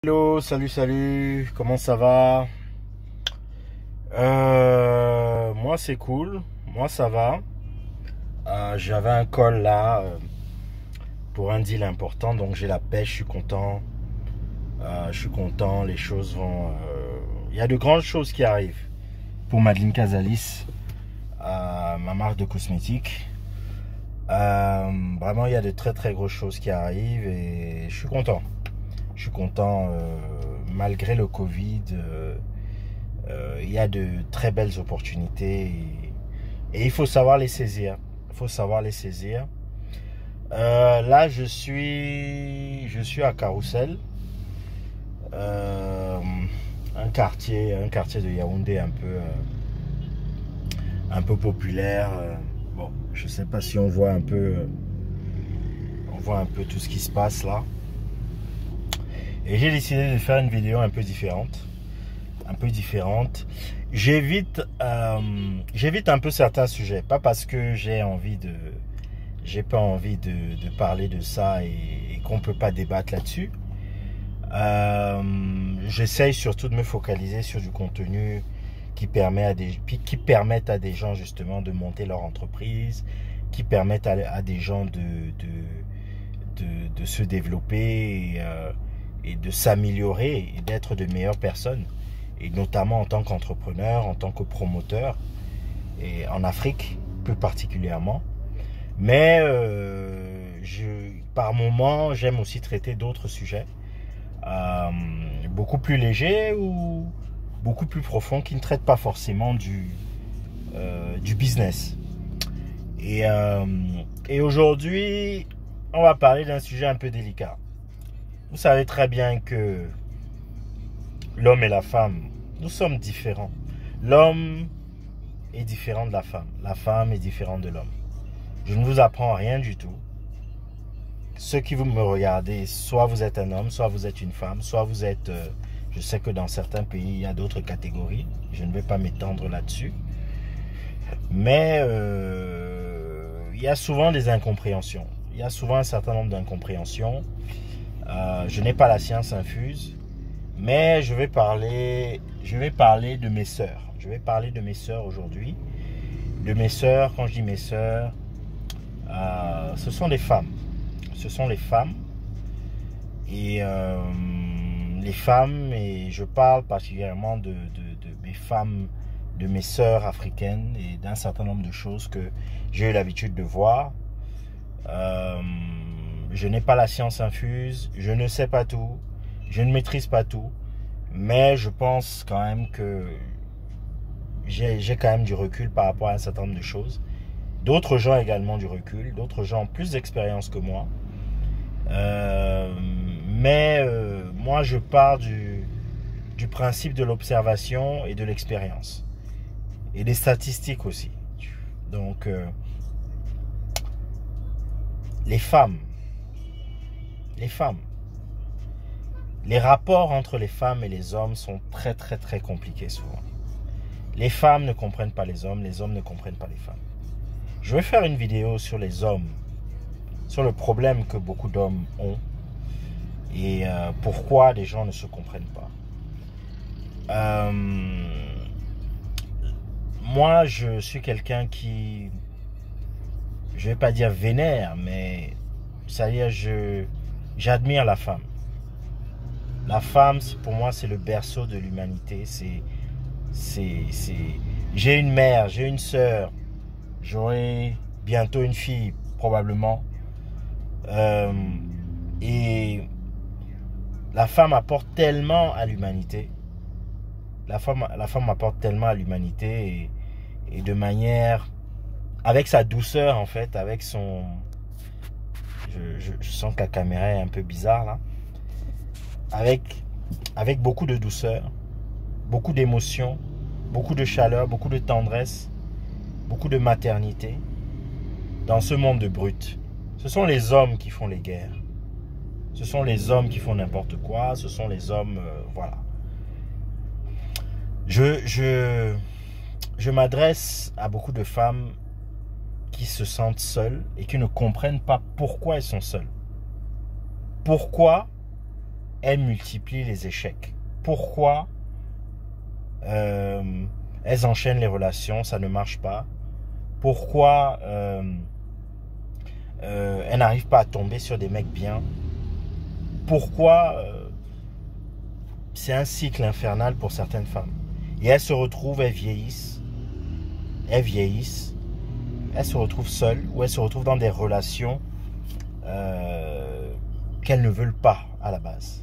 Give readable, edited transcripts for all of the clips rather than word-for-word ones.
Hello, salut, comment ça va? Moi c'est cool, moi ça va. J'avais un call là pour un deal important, donc j'ai la pêche, je suis content, les choses vont... Il y a de grandes choses qui arrivent pour Madeleine Casalis, ma marque de cosmétiques. Vraiment il y a de très grosses choses qui arrivent et je suis content. Je suis content, malgré le Covid, il y a de très belles opportunités et il faut savoir les saisir. Il faut savoir les saisir. Là, je suis à Carrousel, un quartier de Yaoundé un peu populaire. Bon, je sais pas si on voit un peu tout ce qui se passe là. Et j'ai décidé de faire une vidéo un peu différente. J'évite un peu certains sujets. Pas parce que j'ai pas envie de parler de ça et qu'on ne peut pas débattre là-dessus. J'essaye surtout de me focaliser sur du contenu qui permettent à des gens justement de monter leur entreprise, qui permettent à des gens de se développer et de s'améliorer et d'être de meilleures personnes, et notamment en tant qu'entrepreneur, en tant que promoteur, et en Afrique plus particulièrement. Mais par moments, j'aime aussi traiter d'autres sujets beaucoup plus légers ou beaucoup plus profonds qui ne traitent pas forcément du business. Et aujourd'hui, on va parler d'un sujet un peu délicat. Vous savez très bien que l'homme et la femme, nous sommes différents. L'homme est différent de la femme. La femme est différente de l'homme. Je ne vous apprends rien du tout. Ceux qui vous me regardez, soit vous êtes un homme, soit vous êtes une femme, soit vous êtes... je sais que dans certains pays, il y a d'autres catégories. Je ne vais pas m'étendre là-dessus. Mais il y a souvent des incompréhensions. Il y a souvent un certain nombre d'incompréhensions. Je n'ai pas la science infuse, mais je vais parler de mes sœurs. Je vais parler de mes sœurs aujourd'hui. De mes sœurs, quand je dis mes sœurs, ce sont les femmes. Ce sont les femmes. Et les femmes, et je parle particulièrement de mes femmes, de mes sœurs africaines et d'un certain nombre de choses que j'ai eu l'habitude de voir. Je n'ai pas la science infuse, je ne sais pas tout, je ne maîtrise pas tout, mais je pense quand même que j'ai quand même du recul par rapport à un certain nombre de choses. D'autres gens également du recul, d'autres gens ont plus d'expérience que moi. Mais moi je pars du principe de l'observation et de l'expérience. Et des statistiques aussi. Donc, les femmes, les rapports entre les femmes et les hommes sont très compliqués souvent. Les femmes ne comprennent pas les hommes ne comprennent pas les femmes. Je vais faire une vidéo sur les hommes, sur le problème que beaucoup d'hommes ont et pourquoi les gens ne se comprennent pas. Moi, je suis quelqu'un qui, je vais pas dire vénère, mais c'est-à-dire j'admire la femme. La femme, pour moi, c'est le berceau de l'humanité. J'ai une mère, j'ai une sœur, j'aurai bientôt une fille, probablement. Et la femme apporte tellement à l'humanité. La femme apporte tellement à l'humanité et de manière, avec sa douceur en fait, avec son... Je sens que la caméra est un peu bizarre là. Avec beaucoup de douceur, beaucoup d'émotion, beaucoup de chaleur, beaucoup de tendresse, beaucoup de maternité. Dans ce monde de brutes, ce sont les hommes qui font les guerres. Ce sont les hommes qui font n'importe quoi. Ce sont les hommes, voilà. Je m'adresse à beaucoup de femmes qui se sentent seules et qui ne comprennent pas pourquoi elles sont seules. Pourquoi elles multiplient les échecs? Pourquoi elles enchaînent les relations, ça ne marche pas? Pourquoi elles n'arrivent pas à tomber sur des mecs bien? Pourquoi c'est un cycle infernal pour certaines femmes? Et elles se retrouvent, elles vieillissent, elles se retrouvent seules ou elles se retrouvent dans des relations qu'elles ne veulent pas à la base.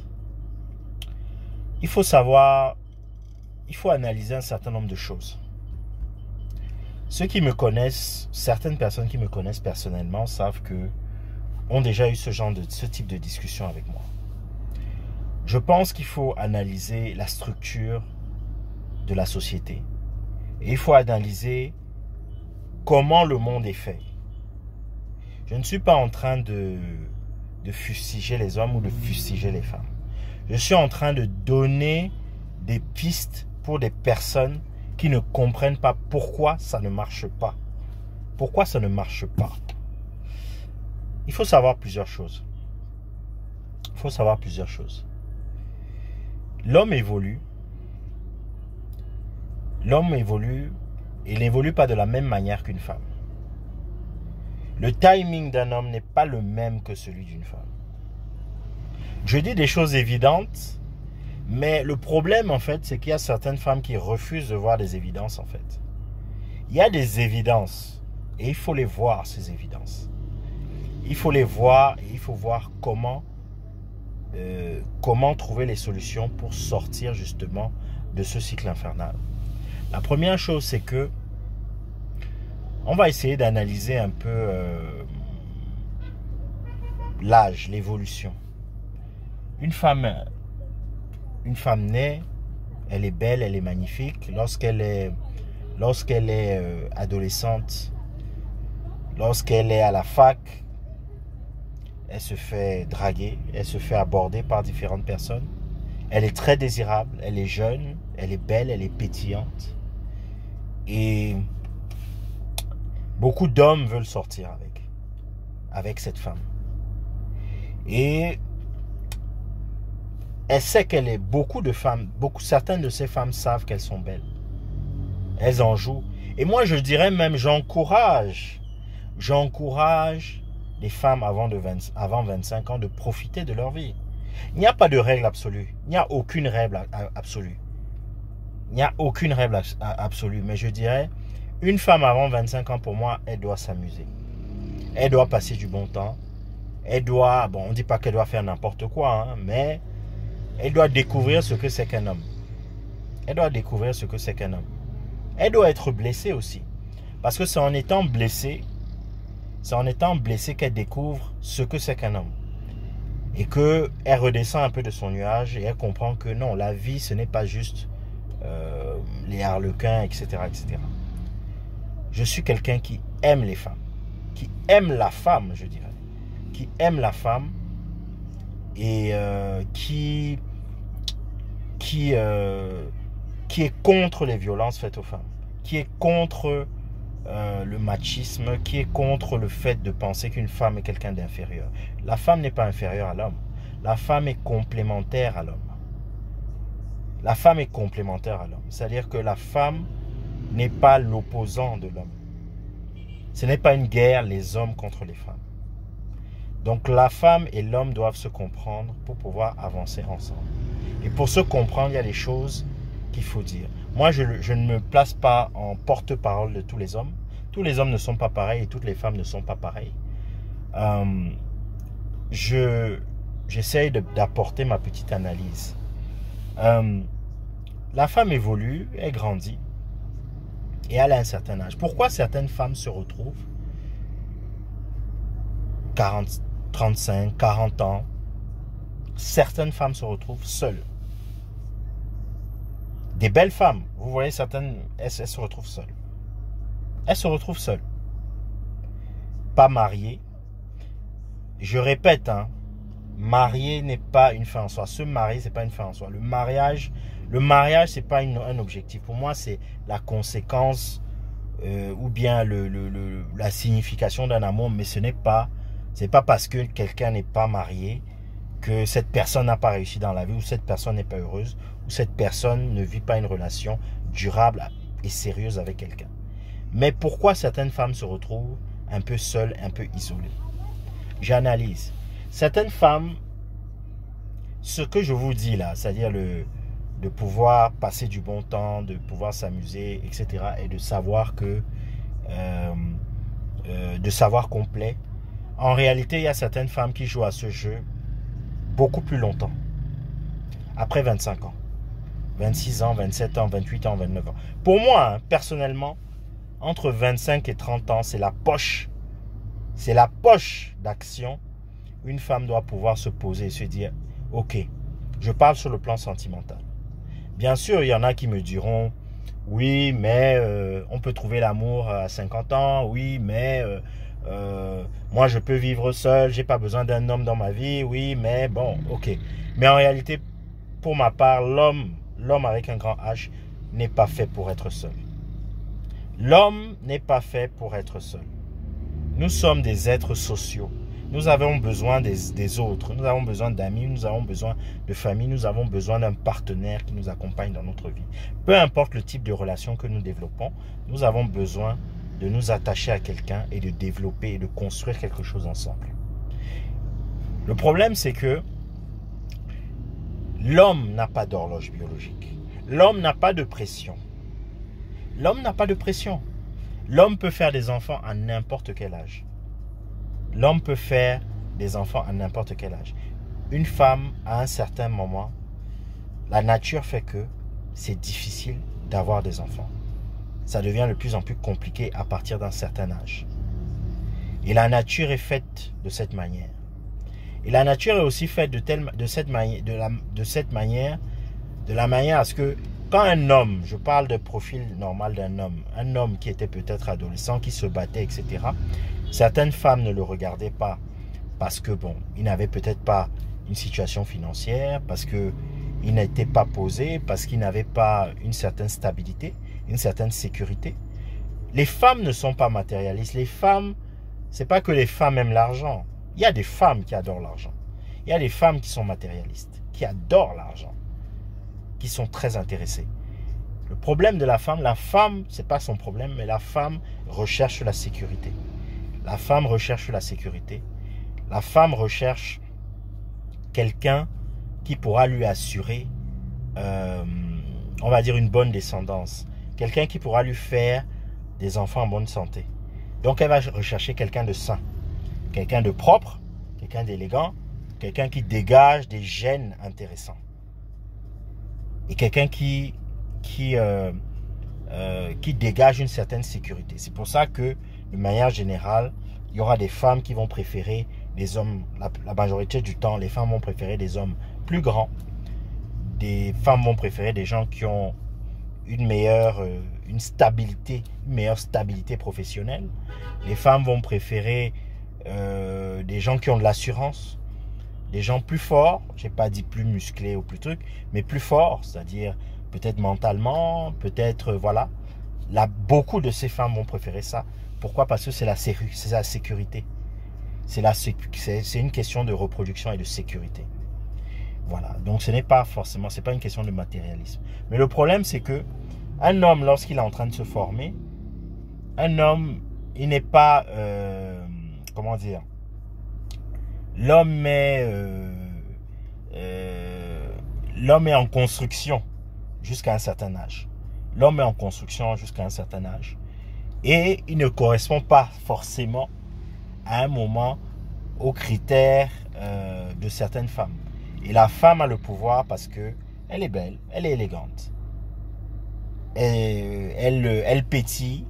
Il faut savoir, il faut analyser un certain nombre de choses. Ceux qui me connaissent, certaines personnes qui me connaissent personnellement savent que ont déjà eu ce type de discussion avec moi. Je pense qu'il faut analyser la structure de la société. Et il faut analyser comment le monde est fait. Je ne suis pas en train de fustiger les hommes ou de fustiger les femmes. Je suis en train de donner des pistes pour des personnes qui ne comprennent pas pourquoi ça ne marche pas. Pourquoi ça ne marche pas? Il faut savoir plusieurs choses. Il faut savoir plusieurs choses. L'homme évolue. L'homme évolue, il n'évolue pas de la même manière qu'une femme. Le timing d'un homme n'est pas le même que celui d'une femme. Je dis des choses évidentes, mais le problème, en fait, c'est qu'il y a certaines femmes qui refusent de voir des évidences, en fait. Il y a des évidences, et il faut les voir, ces évidences. Il faut les voir, et il faut voir comment trouver les solutions pour sortir, justement, de ce cycle infernal. La première chose, c'est que on va essayer d'analyser un peu l'âge, l'évolution. Une femme naît, elle est belle, elle est magnifique. Lorsqu'elle est adolescente, lorsqu'elle est à la fac, elle se fait draguer, elle se fait aborder par différentes personnes. Elle est très désirable, elle est jeune, elle est belle, elle est pétillante. Et beaucoup d'hommes veulent sortir avec cette femme. Et elle sait qu'elle est certaines de ces femmes savent qu'elles sont belles. Elles en jouent. Et moi, je dirais même, j'encourage les femmes avant 25 ans de profiter de leur vie. Il n'y a pas de règle absolue. Il n'y a aucune règle absolue. Il n'y a aucune règle absolue. Mais je dirais, une femme avant 25 ans, pour moi, elle doit s'amuser. Elle doit passer du bon temps. Elle doit, on ne dit pas qu'elle doit faire n'importe quoi, hein, mais elle doit découvrir ce que c'est qu'un homme. Elle doit découvrir ce que c'est qu'un homme. Elle doit être blessée aussi. Parce que c'est en étant blessée qu'elle découvre ce que c'est qu'un homme. Et qu'elle redescend un peu de son nuage et elle comprend que non, la vie, ce n'est pas juste les harlequins, etc., etc. Je suis quelqu'un qui aime les femmes, qui aime la femme, je dirais, qui aime la femme et qui est contre les violences faites aux femmes, qui est contre le machisme, qui est contre le fait de penser qu'une femme est quelqu'un d'inférieur. La femme n'est pas inférieure à l'homme. La femme est complémentaire à l'homme. La femme est complémentaire à l'homme. C'est-à-dire que la femme n'est pas l'opposant de l'homme. Ce n'est pas une guerre, les hommes contre les femmes. Donc la femme et l'homme doivent se comprendre pour pouvoir avancer ensemble. Et pour se comprendre, il y a des choses qu'il faut dire. Moi, je ne me place pas en porte-parole de tous les hommes. Tous les hommes ne sont pas pareils et toutes les femmes ne sont pas pareilles. J'essaye d'apporter ma petite analyse. La femme évolue, elle grandit et elle a un certain âge. Pourquoi certaines femmes se retrouvent 40, 35, 40 ans? Certaines femmes se retrouvent seules. Des belles femmes, vous voyez, certaines, elles se retrouvent seules. Elles se retrouvent seules. Pas mariées. Je répète, marier n'est pas une fin en soi. Se marier, ce n'est pas une fin en soi. Le mariage, ce n'est pas un objectif. Pour moi, c'est la conséquence ou bien la signification d'un amour. Mais ce n'est pas parce que quelqu'un n'est pas marié que cette personne n'a pas réussi dans la vie, ou cette personne n'est pas heureuse, ou cette personne ne vit pas une relation durable et sérieuse avec quelqu'un. Mais pourquoi certaines femmes se retrouvent un peu seules, un peu isolées? J'analyse. Certaines femmes, ce que je vous dis là, c'est-à-dire de pouvoir passer du bon temps, de pouvoir s'amuser, etc., et de savoir de savoir complet. En réalité, il y a certaines femmes qui jouent à ce jeu beaucoup plus longtemps. Après 25 ans. 26 ans, 27 ans, 28 ans, 29 ans. Pour moi, hein, personnellement, entre 25 et 30 ans, c'est la poche. C'est la poche d'action. Une femme doit pouvoir se poser et se dire, ok, je parle sur le plan sentimental. Bien sûr, il y en a qui me diront, oui, mais on peut trouver l'amour à 50 ans. Oui, mais moi, je peux vivre seul. J'ai pas besoin d'un homme dans ma vie. Oui, mais bon, ok. Mais en réalité, pour ma part, l'homme avec un grand H n'est pas fait pour être seul. L'homme n'est pas fait pour être seul. Nous sommes des êtres sociaux. Nous avons besoin des autres. Nous avons besoin d'amis, nous avons besoin de famille, nous avons besoin d'un partenaire qui nous accompagne dans notre vie. Peu importe le type de relation que nous développons, nous avons besoin de nous attacher à quelqu'un et de développer et de construire quelque chose ensemble. Le problème, c'est que l'homme n'a pas d'horloge biologique. L'homme n'a pas de pression. L'homme n'a pas de pression. L'homme peut faire des enfants à n'importe quel âge. L'homme peut faire des enfants à n'importe quel âge. Une femme, à un certain moment, la nature fait que c'est difficile d'avoir des enfants. Ça devient de plus en plus compliqué à partir d'un certain âge. Et la nature est faite de cette manière. Et la nature est aussi faite de la manière à ce que quand un homme, je parle de profil normal d'un homme, un homme qui était peut-être adolescent, qui se battait, etc., certaines femmes ne le regardaient pas parce que, bon, il n'avait peut-être pas une situation financière, parce qu'il n'était pas posé, parce qu'il n'avait pas une certaine stabilité, une certaine sécurité. Les femmes ne sont pas matérialistes. Les femmes, c'est pas que les femmes aiment l'argent. Il y a des femmes qui adorent l'argent. Il y a des femmes qui sont matérialistes, qui adorent l'argent, qui sont très intéressées. Le problème de la femme, c'est pas son problème, mais la femme recherche la sécurité. La femme recherche la sécurité. La femme recherche quelqu'un qui pourra lui assurer, on va dire, une bonne descendance. Quelqu'un qui pourra lui faire des enfants en bonne santé. Donc elle va rechercher quelqu'un de sain, quelqu'un de propre, quelqu'un d'élégant, quelqu'un qui dégage des gènes intéressants. Et quelqu'un qui dégage une certaine sécurité. C'est pour ça que, de manière générale, il y aura des femmes qui vont préférer des hommes, la majorité du temps, les femmes vont préférer des hommes plus grands. Des femmes vont préférer des gens qui ont une meilleure stabilité professionnelle. Les femmes vont préférer des gens qui ont de l'assurance, des gens plus forts, j'ai pas dit plus musclés ou plus trucs, mais plus forts, c'est-à-dire peut-être mentalement, peut-être, voilà. Là, beaucoup de ces femmes vont préférer ça. Pourquoi? Parce que c'est la sécurité. C'est une question de reproduction et de sécurité. Voilà. Donc ce n'est pas forcément, c'est pas une question de matérialisme. Mais le problème, c'est que un homme, lorsqu'il est en train de se former, un homme, il n'est pas, comment dire, l'homme est en construction jusqu'à un certain âge. L'homme est en construction jusqu'à un certain âge. Et il ne correspond pas forcément à un moment aux critères de certaines femmes. Et la femme a le pouvoir parce que elle est belle, elle est élégante. Elle pétille.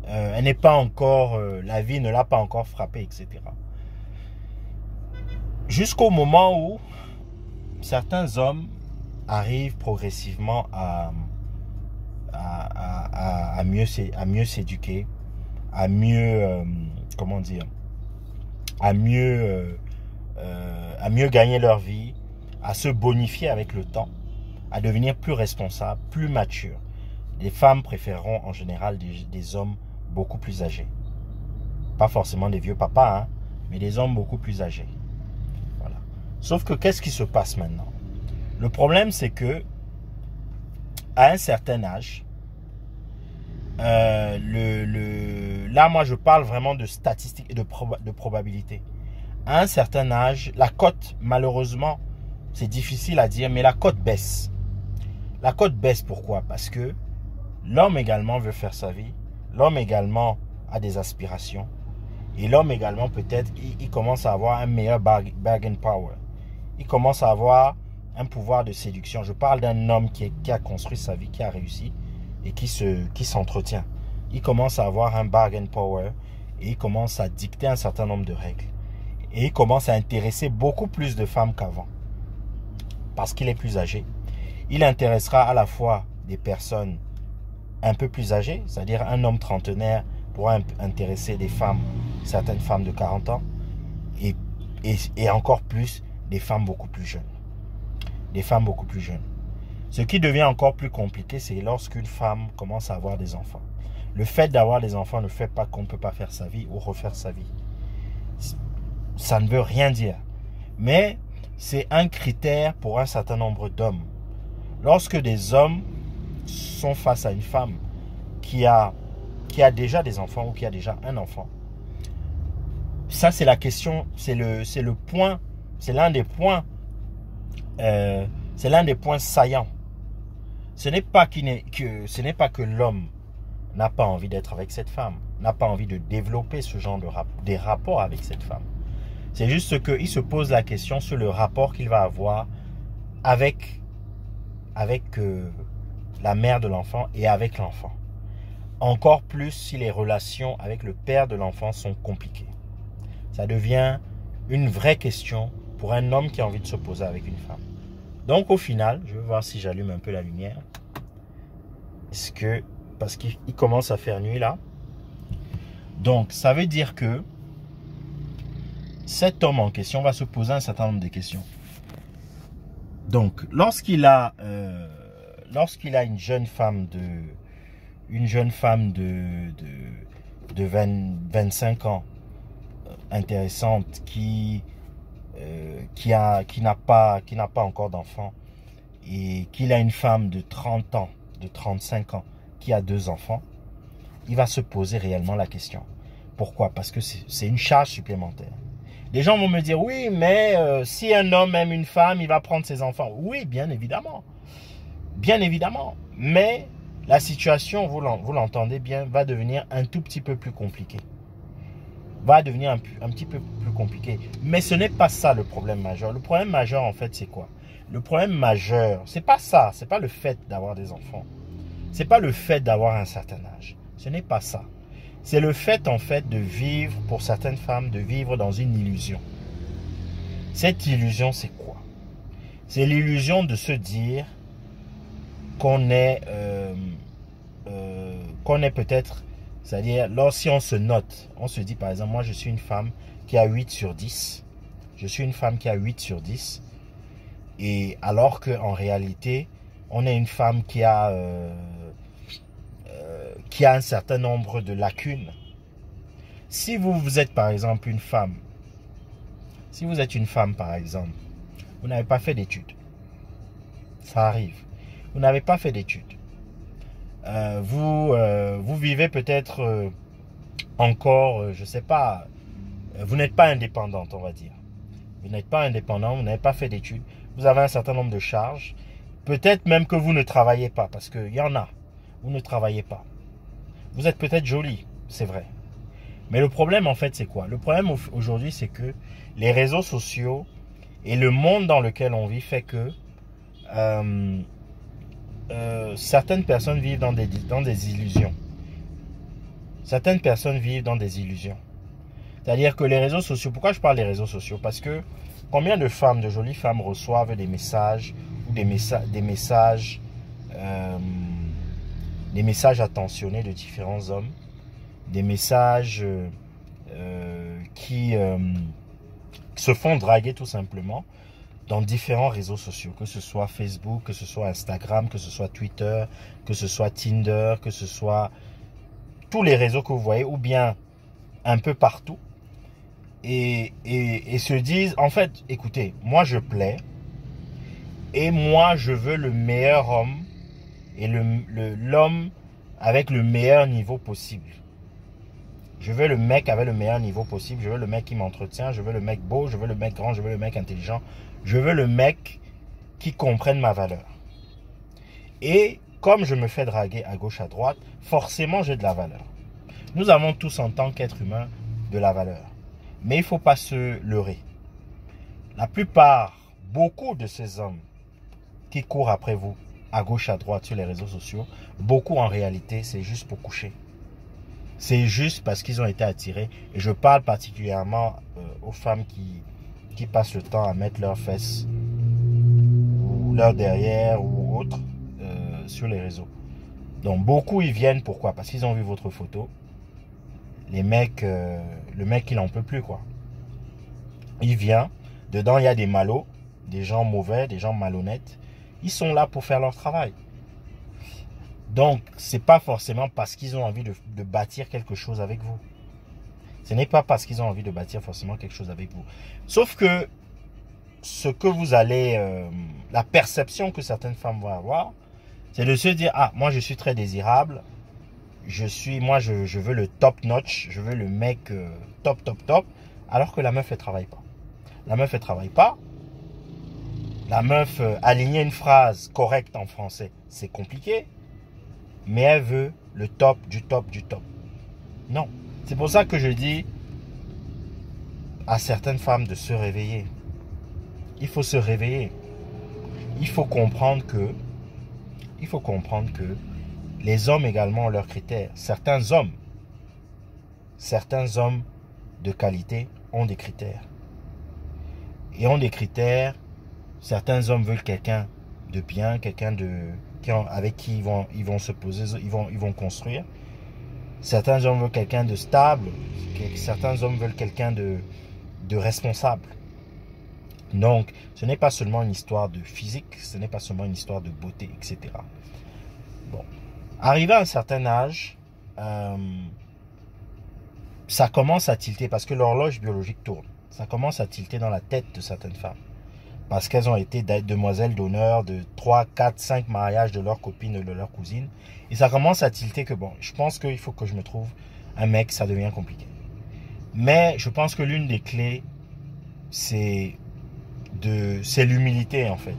Elle n'est pas encore, la vie ne l'a pas encore frappée, etc. Jusqu'au moment où certains hommes arrivent progressivement à mieux s'éduquer, à mieux, comment dire, à mieux gagner leur vie, à se bonifier avec le temps, à devenir plus responsables, plus matures. Les femmes préféreront en général des hommes beaucoup plus âgés. Pas forcément des vieux papas, hein, mais des hommes beaucoup plus âgés. Voilà. Sauf que qu'est-ce qui se passe maintenant? Le problème, c'est que à un certain âge, là, moi, je parle vraiment de statistiques et de probabilité. À un certain âge, la cote, malheureusement, c'est difficile à dire, mais la cote baisse. La cote baisse, pourquoi? Parce que l'homme également veut faire sa vie. L'homme également a des aspirations. Et l'homme également, peut-être, il commence à avoir un meilleur bargain power. Il commence à avoir un pouvoir de séduction. Je parle d'un homme qui a construit sa vie, qui a réussi et qui s'entretient. Il commence à avoir un bargain power et il commence à dicter un certain nombre de règles. Et il commence à intéresser beaucoup plus de femmes qu'avant. Parce qu'il est plus âgé. Il intéressera à la fois des personnes un peu plus âgées, c'est-à-dire un homme trentenaire pourra intéresser des femmes, certaines femmes de 40 ans, et encore plus des femmes beaucoup plus jeunes. Des femmes beaucoup plus jeunes. Ce qui devient encore plus compliqué, c'est lorsqu'une femme commence à avoir des enfants. Le fait d'avoir des enfants ne fait pas qu'on ne peut pas faire sa vie ou refaire sa vie. Ça ne veut rien dire. Mais c'est un critère pour un certain nombre d'hommes. Lorsque des hommes sont face à une femme qui a déjà des enfants ou qui a déjà un enfant, ça c'est la question, c'est le point, c'est l'un des points, saillants. Ce n'est pas que l'homme n'a pas envie d'être avec cette femme, n'a pas envie de développer ce genre des rapports avec cette femme. C'est juste qu'il se pose la question sur le rapport qu'il va avoir avec la mère de l'enfant et avec l'enfant. Encore plus si les relations avec le père de l'enfant sont compliquées. Ça devient une vraie question pour un homme qui a envie de se poser avec une femme. Donc au final, je vais voir si j'allume un peu la lumière. Parce qu'il commence à faire nuit là. Donc ça veut dire que cet homme en question va se poser un certain nombre de questions. Donc, lorsqu'il a une jeune femme de 25 ans intéressante qui n'a pas encore d'enfant et qu'il a une femme de 30 ans, de 35 ans qui a 2 enfants, il va se poser réellement la question. Pourquoi? Parce que c'est une charge supplémentaire. Les gens vont me dire, oui, mais si un homme aime une femme, il va prendre ses enfants. Oui, bien évidemment. Bien évidemment. Mais la situation, vous l'entendez bien, va devenir un tout petit peu plus compliquée. Va devenir un petit peu plus compliqué. Mais ce n'est pas ça le problème majeur. Le problème majeur, en fait, c'est quoi? Le problème majeur, c'est pas ça. C'est pas le fait d'avoir des enfants. C'est pas le fait d'avoir un certain âge. Ce n'est pas ça. C'est le fait, en fait, de vivre, pour certaines femmes, de vivre dans une illusion. Cette illusion, c'est quoi? C'est l'illusion de se dire qu'on est peut-être, c'est-à-dire, si on se note, on se dit, par exemple, moi, je suis une femme qui a 8 sur 10. Je suis une femme qui a 8 sur 10. Et alors qu'en réalité, on est une femme qui a un certain nombre de lacunes. Si vous êtes par exemple une femme, par exemple, vous n'avez pas fait d'études, ça arrive, vous n'avez pas fait d'études, vous vivez peut-être encore, je ne sais pas, vous n'êtes pas indépendante, on va dire. Vous n'êtes pas indépendant, vous n'avez pas fait d'études, vous avez un certain nombre de charges, peut-être même que vous ne travaillez pas, parce qu'il y en a, vous ne travaillez pas. Vous êtes peut-être jolie, c'est vrai. Mais le problème, en fait, c'est quoi? Le problème aujourd'hui, c'est que les réseaux sociaux et le monde dans lequel on vit fait que certaines personnes vivent dans des illusions. Certaines personnes vivent dans des illusions. C'est-à-dire que les réseaux sociaux, pourquoi je parle des réseaux sociaux? Parce que combien de femmes, de jolies femmes reçoivent des messages ou des messages attentionnés de différents hommes, des messages qui se font draguer tout simplement dans différents réseaux sociaux, que ce soit Facebook, que ce soit Instagram, que ce soit Twitter, que ce soit Tinder, que ce soit tous les réseaux que vous voyez, ou bien un peu partout. et se disent, en fait, écoutez, moi je plais, et moi je veux le meilleur homme, et l'homme avec le meilleur niveau possible. Je veux le mec avec le meilleur niveau possible, je veux le mec qui m'entretient, je veux le mec beau, je veux le mec grand, je veux le mec intelligent, je veux le mec qui comprenne ma valeur. Et comme je me fais draguer à gauche, à droite, forcément j'ai de la valeur. Nous avons tous en tant qu'être humain de la valeur. Mais il ne faut pas se leurrer. La plupart, beaucoup de ces hommes qui courent après vous, à gauche, à droite, sur les réseaux sociaux, beaucoup en réalité, c'est juste pour coucher. C'est juste parce qu'ils ont été attirés. Et je parle particulièrement aux femmes qui passent le temps à mettre leurs fesses ou leur derrière ou autre sur les réseaux. Donc beaucoup ils viennent, pourquoi? Parce qu'ils ont vu votre photo. Les mecs, le mec il n'en peut plus quoi. Il vient, dedans il y a des malauds, des gens mauvais, des gens malhonnêtes. Ils sont là pour faire leur travail. Donc c'est pas forcément parce qu'ils ont envie de bâtir quelque chose avec vous. Ce n'est pas parce qu'ils ont envie de bâtir forcément quelque chose avec vous. Sauf que ce que vous allez, la perception que certaines femmes vont avoir, c'est de se dire, ah, moi je suis très désirable, je veux le top notch, je veux le mec top, alors que la meuf elle travaille pas. La meuf elle travaille pas. La meuf, aligner une phrase correcte en français, c'est compliqué, mais elle veut le top du top du top. Non, c'est pour ça que je dis à certaines femmes de se réveiller. Il faut se réveiller. Il faut comprendre que les hommes également ont leurs critères. Certains hommes de qualité ont des critères. Et ont des critères, certains hommes veulent quelqu'un de bien, quelqu'un avec qui ils vont se poser, ils vont construire. Certains hommes veulent quelqu'un de stable, certains hommes veulent quelqu'un de responsable. Donc, ce n'est pas seulement une histoire de physique, ce n'est pas seulement une histoire de beauté, etc. Bon, arrivé à un certain âge, ça commence à tilter parce que l'horloge biologique tourne. Ça commence à tilter dans la tête de certaines femmes. Parce qu'elles ont été demoiselles d'honneur de 3, 4, 5 mariages de leurs copines ou de leurs cousines. Et ça commence à tilter que bon, je pense qu'il faut que je me trouve un mec, ça devient compliqué. Mais je pense que l'une des clés, c'est l'humilité en fait.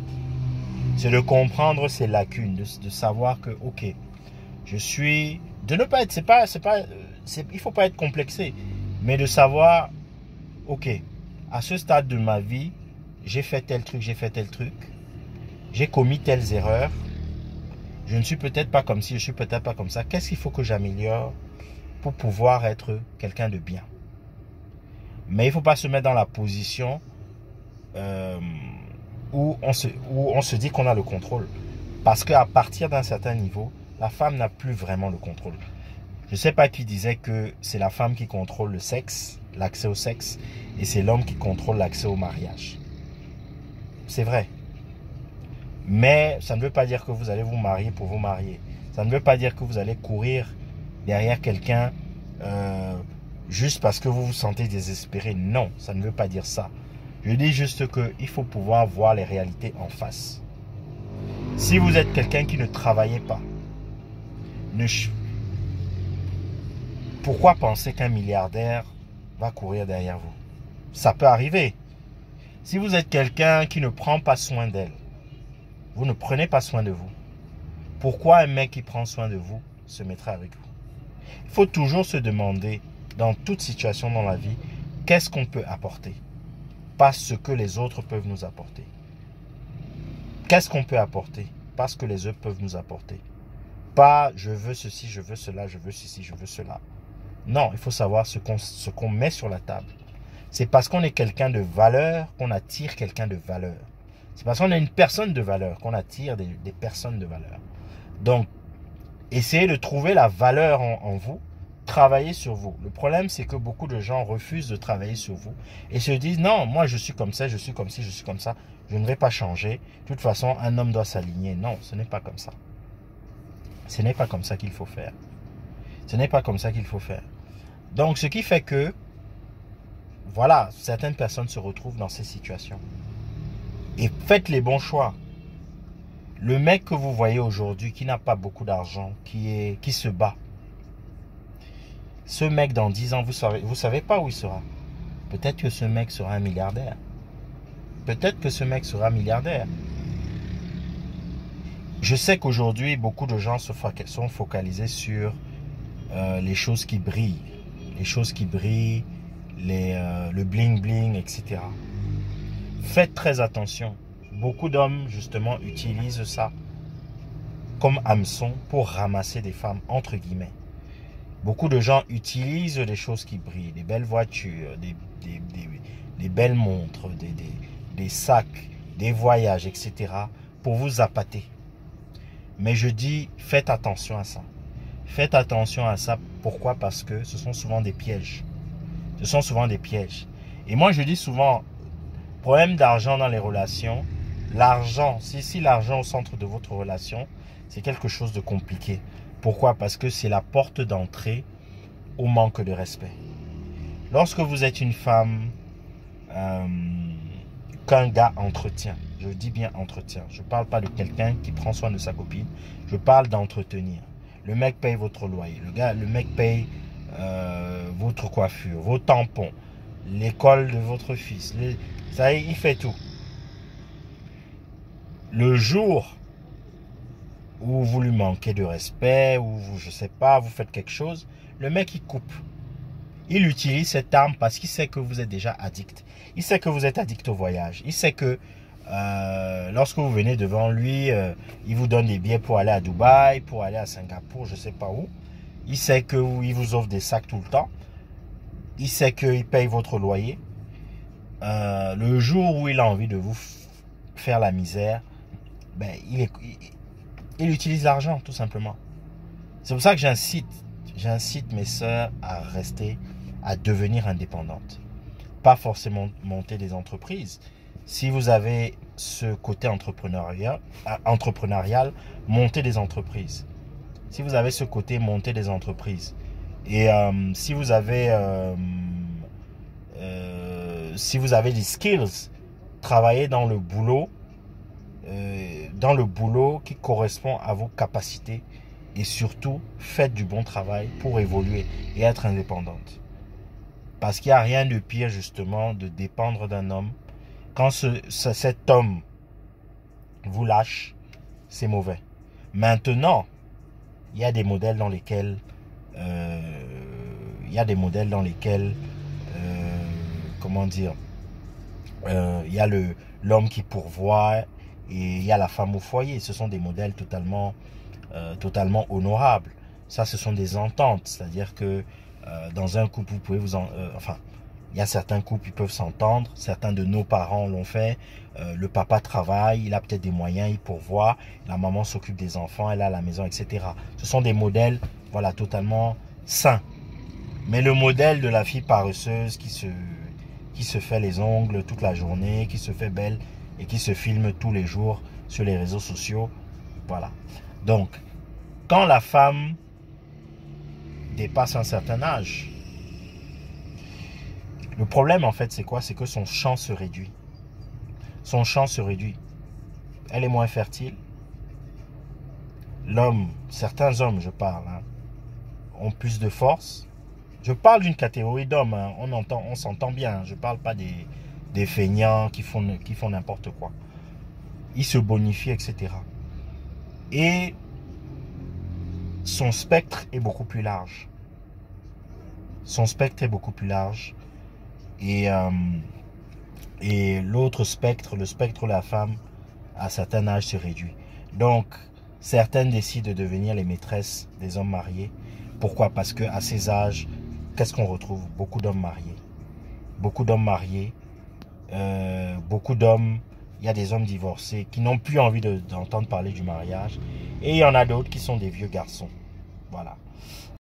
C'est de comprendre ses lacunes, de savoir que ok, de ne pas être, il faut pas être complexé, mais de savoir ok, à ce stade de ma vie, j'ai fait tel truc, j'ai commis telles erreurs, je ne suis peut-être pas comme ci, je suis peut-être pas comme ça. Qu'est-ce qu'il faut que j'améliore pour pouvoir être quelqu'un de bien? Mais il ne faut pas se mettre dans la position où on se dit qu'on a le contrôle. Parce qu'à partir d'un certain niveau, la femme n'a plus vraiment le contrôle. Je ne sais pas qui disait que c'est la femme qui contrôle le sexe, l'accès au sexe, et c'est l'homme qui contrôle l'accès au mariage. C'est vrai. Mais ça ne veut pas dire que vous allez vous marier pour vous marier. Ça ne veut pas dire que vous allez courir derrière quelqu'un juste parce que vous vous sentez désespéré. Non, ça ne veut pas dire ça. Je dis juste qu'il faut pouvoir voir les réalités en face. Si vous êtes quelqu'un qui ne travaillait pas, pourquoi penser qu'un milliardaire va courir derrière vous? Ça peut arriver. Si vous êtes quelqu'un qui ne prend pas soin d'elle, vous ne prenez pas soin de vous, pourquoi un mec qui prend soin de vous se mettra avec vous? Il faut toujours se demander, dans toute situation dans la vie, qu'est-ce qu'on peut apporter? Pas ce que les autres peuvent nous apporter. Qu'est-ce qu'on peut apporter? Pas ce que les autres peuvent nous apporter. Pas je veux ceci, je veux cela, je veux ceci, je veux cela. Non, il faut savoir ce qu'on met sur la table. C'est parce qu'on est quelqu'un de valeur qu'on attire quelqu'un de valeur. C'est parce qu'on est une personne de valeur qu'on attire des personnes de valeur. Donc, essayez de trouver la valeur en vous, travaillez sur vous. Le problème, c'est que beaucoup de gens refusent de travailler sur vous et se disent, non, moi je suis comme ça, je suis comme ci, je suis comme ça, je ne vais pas changer. De toute façon, un homme doit s'aligner. Non, ce n'est pas comme ça. Ce n'est pas comme ça qu'il faut faire. Ce n'est pas comme ça qu'il faut faire. Donc, ce qui fait que voilà, certaines personnes se retrouvent dans ces situations. Et faites les bons choix. Le mec que vous voyez aujourd'hui, qui n'a pas beaucoup d'argent, qui se bat, ce mec dans 10 ans, vous savez pas où il sera. Peut-être que ce mec sera un milliardaire. Peut-être que ce mec sera milliardaire. Je sais qu'aujourd'hui, beaucoup de gens sont focalisés sur les choses qui brillent. Les choses qui brillent, le bling-bling, etc. Faites très attention. Beaucoup d'hommes, justement, utilisent ça comme hameçon pour ramasser des femmes, entre guillemets. Beaucoup de gens utilisent des choses qui brillent, des belles voitures, des belles montres, des sacs, des voyages, etc. pour vous appâter. Mais je dis, faites attention à ça. Faites attention à ça. Pourquoi? Parce que ce sont souvent des pièges. Ce sont souvent des pièges. Et moi, je dis souvent, problème d'argent dans les relations, l'argent, si l'argent au centre de votre relation, c'est quelque chose de compliqué. Pourquoi? Parce que c'est la porte d'entrée au manque de respect. Lorsque vous êtes une femme qu'un gars entretient, je dis bien entretient, je ne parle pas de quelqu'un qui prend soin de sa copine, je parle d'entretenir. Le mec paye votre loyer, le mec paye votre coiffure, vos tampons, l'école de votre fils, ça y est, il fait tout. Le jour où vous lui manquez de respect, ou je sais pas, vous faites quelque chose, le mec il coupe. Il utilise cette arme parce qu'il sait que vous êtes déjà addict. Il sait que vous êtes addict au voyage. Il sait que lorsque vous venez devant lui, il vous donne des billets pour aller à Dubaï, pour aller à Singapour, je sais pas où. Il sait qu'il vous offre des sacs tout le temps. Il sait qu'il paye votre loyer. Le jour où il a envie de vous faire la misère, ben, il utilise l'argent, tout simplement. C'est pour ça que j'incite mes sœurs à devenir indépendantes. Pas forcément monter des entreprises. Si vous avez ce côté entrepreneurial, montez des entreprises. Si vous avez ce côté, montez des entreprises. Et si vous avez des skills, travaillez dans le boulot qui correspond à vos capacités, et surtout faites du bon travail pour évoluer et être indépendante. Parce qu'il n'y a rien de pire justement de dépendre d'un homme. Quand cet homme vous lâche, c'est mauvais. Maintenant, il y a des modèles dans lesquels comment dire, il y a l'homme qui pourvoit et il y a la femme au foyer. Ce sont des modèles totalement honorables. Ça, ce sont des ententes. C'est-à-dire que dans un couple, vous pouvez il y a certains couples qui peuvent s'entendre. Certains de nos parents l'ont fait. Le papa travaille, il a peut-être des moyens, il pourvoit. La maman s'occupe des enfants, elle est à la maison, etc. Ce sont des modèles, voilà, totalement sains. Mais le modèle de la fille paresseuse qui se fait les ongles toute la journée, qui se fait belle et qui se filme tous les jours sur les réseaux sociaux, voilà. Donc, quand la femme dépasse un certain âge, le problème en fait c'est quoi? C'est que son champ se réduit. Son champ se réduit. Elle est moins fertile. Certains hommes, je parle, ont plus de force. Je parle d'une catégorie d'hommes, on s'entend bien. Je ne parle pas des feignants qui font n'importe quoi. Ils se bonifient, etc. Et son spectre est beaucoup plus large. Son spectre est beaucoup plus large. Et l'autre spectre, le spectre de la femme, à un certain âge se réduit. Donc, certaines décident de devenir les maîtresses des hommes mariés. Pourquoi? Parce qu'à ces âges, qu'est-ce qu'on retrouve? Beaucoup d'hommes mariés. Beaucoup d'hommes mariés. Beaucoup d'hommes, il y a des hommes divorcés qui n'ont plus envie d'entendre parler du mariage. Et il y en a d'autres qui sont des vieux garçons. Voilà.